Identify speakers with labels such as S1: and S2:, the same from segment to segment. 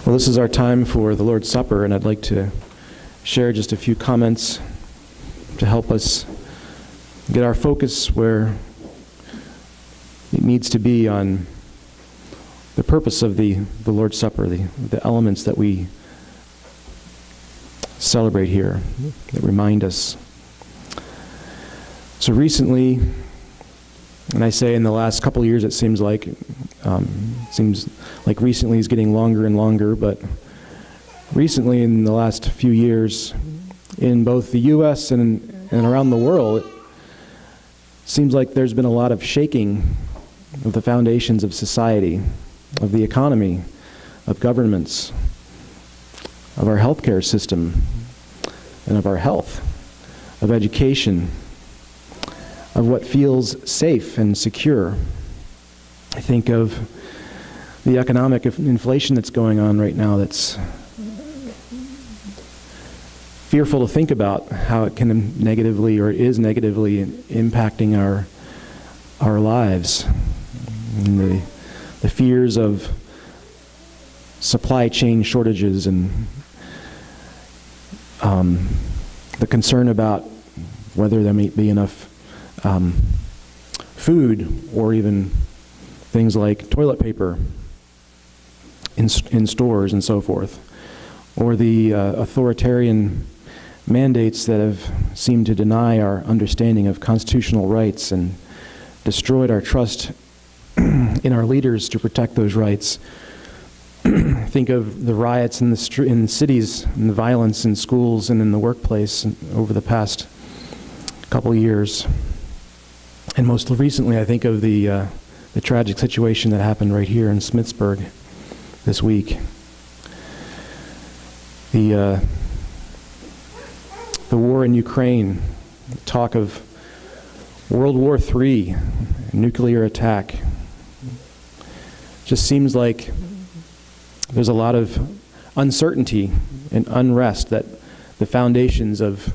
S1: Well, this is our time for the Lord's Supper, and I'd like to share just a few comments to help us get our focus where it needs to be on the purpose of the Lord's Supper, the elements that we celebrate here, that remind us. So recently, and I say in the last couple of years, it seems like recently is getting longer and longer, but recently in the last few years, in both the U.S. and around the world, it seems like there's been a lot of shaking of the foundations of society, of the economy, of governments, of our healthcare system, and of our health, of education, of what feels safe and secure. I think of the economic inflation that's going on right now that's fearful to think about how it can negatively or is negatively impacting our lives. And the fears of supply chain shortages and the concern about whether there may be enough food or even things like toilet paper in stores and so forth, or the authoritarian mandates that have seemed to deny our understanding of constitutional rights and destroyed our trust in our leaders to protect those rights. Think of the riots in cities and the violence in schools and in the workplace over the past couple of years. And most recently, I think of the tragic situation that happened right here in Smithsburg this week. The war in Ukraine, talk of World War III, nuclear attack. Just seems like there's a lot of uncertainty and unrest that the foundations of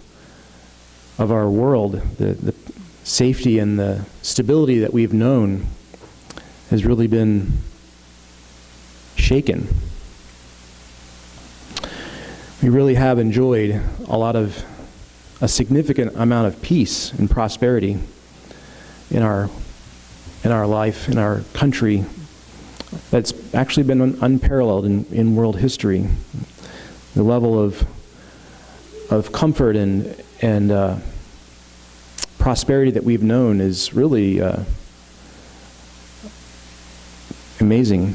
S1: our world, the safety and the stability that we've known has really been shaken. We really have enjoyed a significant amount of peace and prosperity in our life, in our country, that's actually been unparalleled in world history. The level of comfort and prosperity that we've known is really amazing.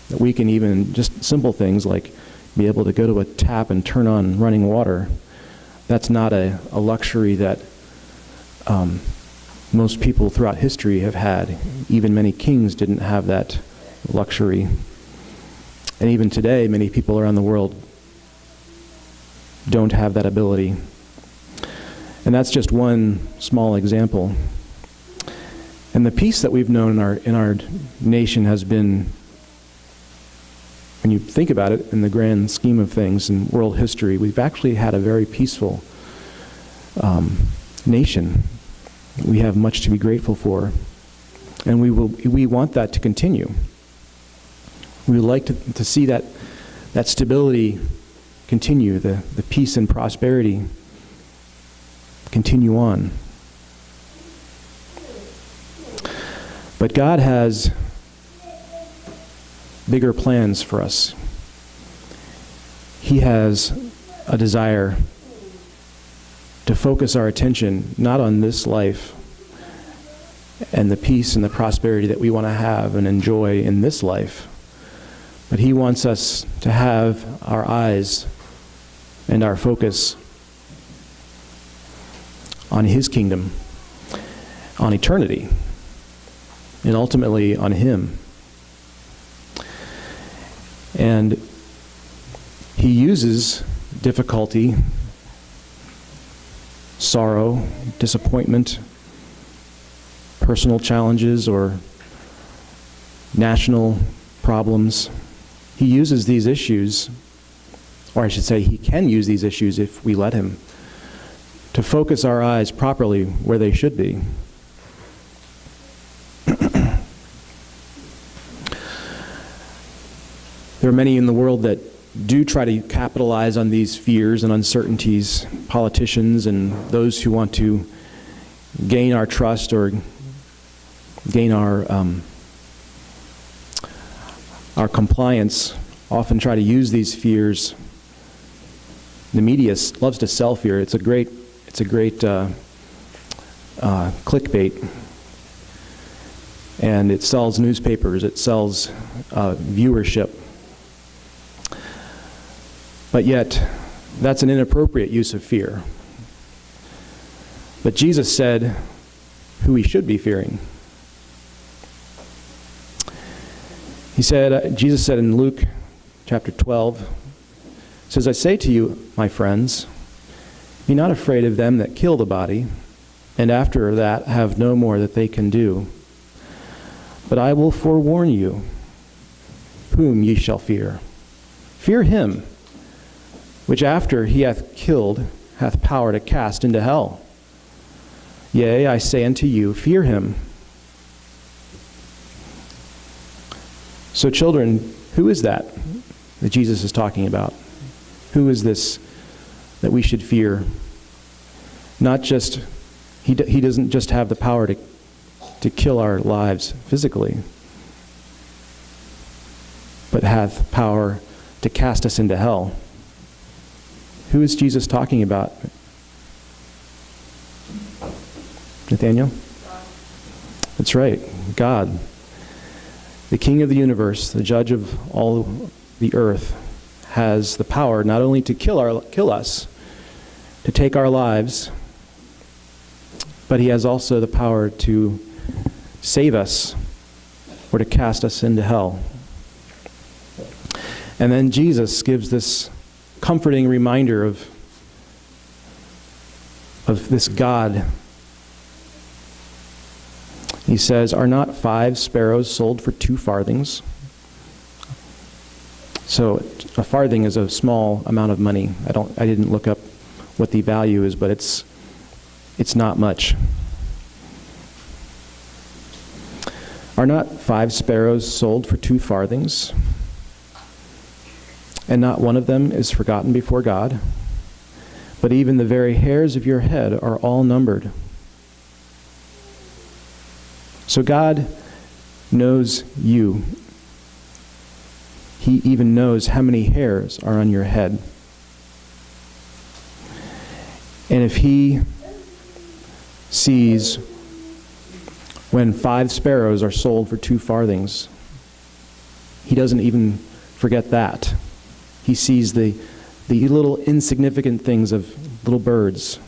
S1: That we can even, just simple things like be able to go to a tap and turn on running water. That's not a luxury that most people throughout history have had. Even many kings didn't have that luxury. And even today, many people around the world don't have that ability. And that's just one small example. And the peace that we've known in our nation has been, when you think about it in the grand scheme of things in world history, we've actually had a very peaceful nation. We have much to be grateful for. And we want that to continue. We would like to see that stability continue, the peace and prosperity continue on. But God has bigger plans for us. He has a desire to focus our attention not on this life and the peace and the prosperity that we want to have and enjoy in this life, but He wants us to have our eyes and our focus on His kingdom, on eternity, and ultimately on Him. And He uses difficulty, sorrow, disappointment, personal challenges, or national problems. He uses these issues, or I should say He can use these issues if we let Him, to focus our eyes properly where they should be. There are many in the world that do try to capitalize on these fears and uncertainties, politicians and those who want to gain our trust or gain our compliance, often try to use these fears. The media loves to sell fear. It's a great clickbait, and it sells newspapers. It sells viewership. But yet, that's an inappropriate use of fear. But Jesus said who we should be fearing. Jesus said in Luke chapter 12, says, "I say to you, my friends, be not afraid of them that kill the body, and after that have no more that they can do. But I will forewarn you whom ye shall fear. Fear him, which after he hath killed hath power to cast into hell. Yea, I say unto you, fear him." So children, who is that Jesus is talking about? Who is this that we should fear? Not just, he doesn't just have the power to kill our lives physically, but hath power to cast us into hell. Who is Jesus talking about? Nathaniel? That's right, God. The King of the universe, the judge of all the earth, has the power not only to kill us, to take our lives, but he has also the power to save us or to cast us into hell. And then Jesus gives this comforting reminder of this God. He says, "Are not 5 sparrows sold for 2 farthings?" So a farthing is a small amount of money. I didn't look up what the value is, but it's not much. "Are not 5 sparrows sold for 2 farthings? And not one of them is forgotten before God? But even the very hairs of your head are all numbered." So God knows you. He even knows how many hairs are on your head. And if he sees when 5 sparrows are sold for 2 farthings, he doesn't even forget that. He sees the little insignificant things of little birds.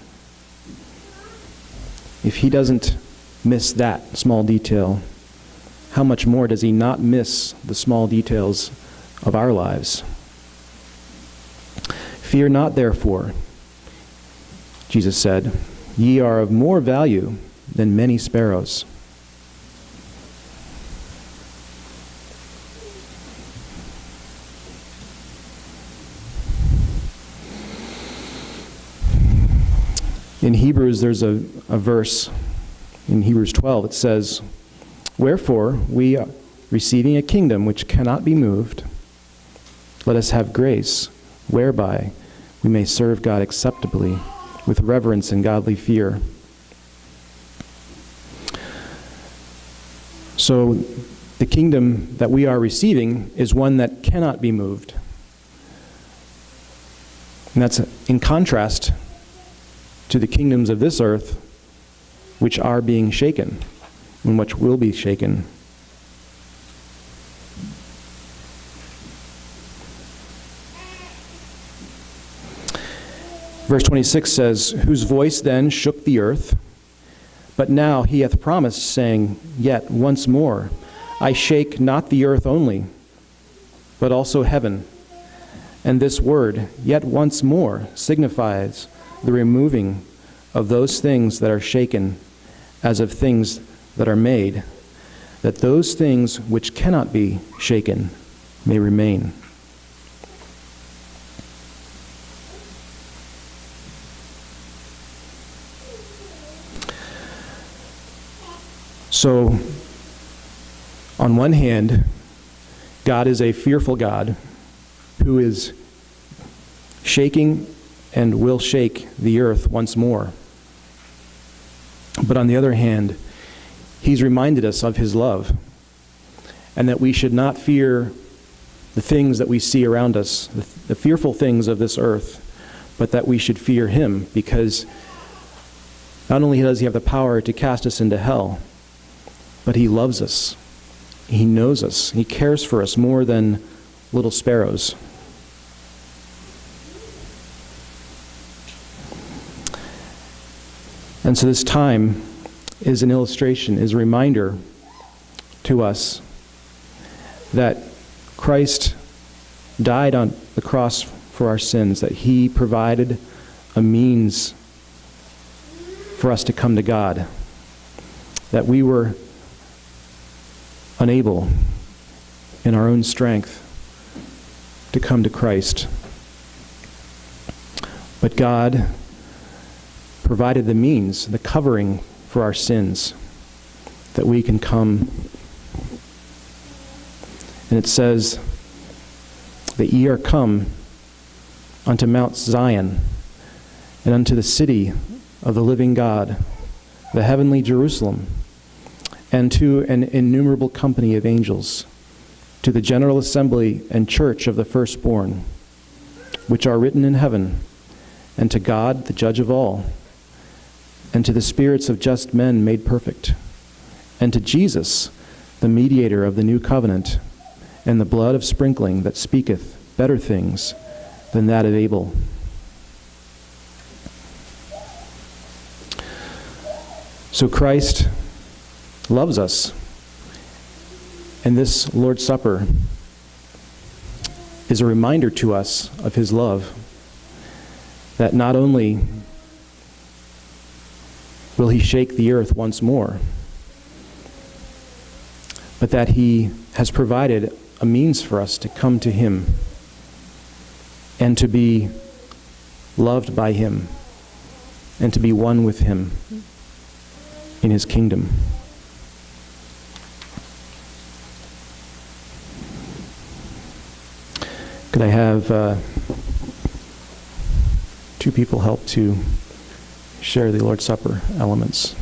S1: If he doesn't miss that small detail, how much more does he not miss the small details of our lives? "Fear not, therefore," Jesus said, "ye are of more value than many sparrows." In Hebrews, there's a verse, in Hebrews 12, it says, "Wherefore, we, receiving a kingdom which cannot be moved, let us have grace, whereby we may serve God acceptably, with reverence and godly fear." So, the kingdom that we are receiving is one that cannot be moved. And that's in contrast to the kingdoms of this earth, which are being shaken, and which will be shaken. Verse 26 says, "Whose voice then shook the earth, but now he hath promised, saying, Yet once more, I shake not the earth only, but also heaven. And this word, yet once more, signifies the removing of those things that are shaken, as of things that are made, that those things which cannot be shaken may remain." So, on one hand, God is a fearful God who who is shaking and will shake the earth once more. But on the other hand, he's reminded us of his love, and that we should not fear the things that we see around us, the fearful things of this earth, but that we should fear him, because not only does he have the power to cast us into hell, but he loves us. He knows us. He cares for us more than little sparrows. And so this time is an illustration, is a reminder to us that Christ died on the cross for our sins, that he provided a means for us to come to God, that we were unable in our own strength to come to Christ. But God provided the means, the covering for our sins, that we can come. And it says that ye are come unto Mount Zion, and unto the city of the living God, the heavenly Jerusalem, and to an innumerable company of angels, to the general assembly and church of the firstborn, which are written in heaven, and to God, the judge of all, and to the spirits of just men made perfect, and to Jesus, the mediator of the new covenant, and the blood of sprinkling that speaketh better things than that of Abel. So Christ loves us, and this Lord's Supper is a reminder to us of his love, that not only will he shake the earth once more, but that he has provided a means for us to come to him and to be loved by him and to be one with him in his kingdom. Could I have two people help to share the Lord's Supper elements?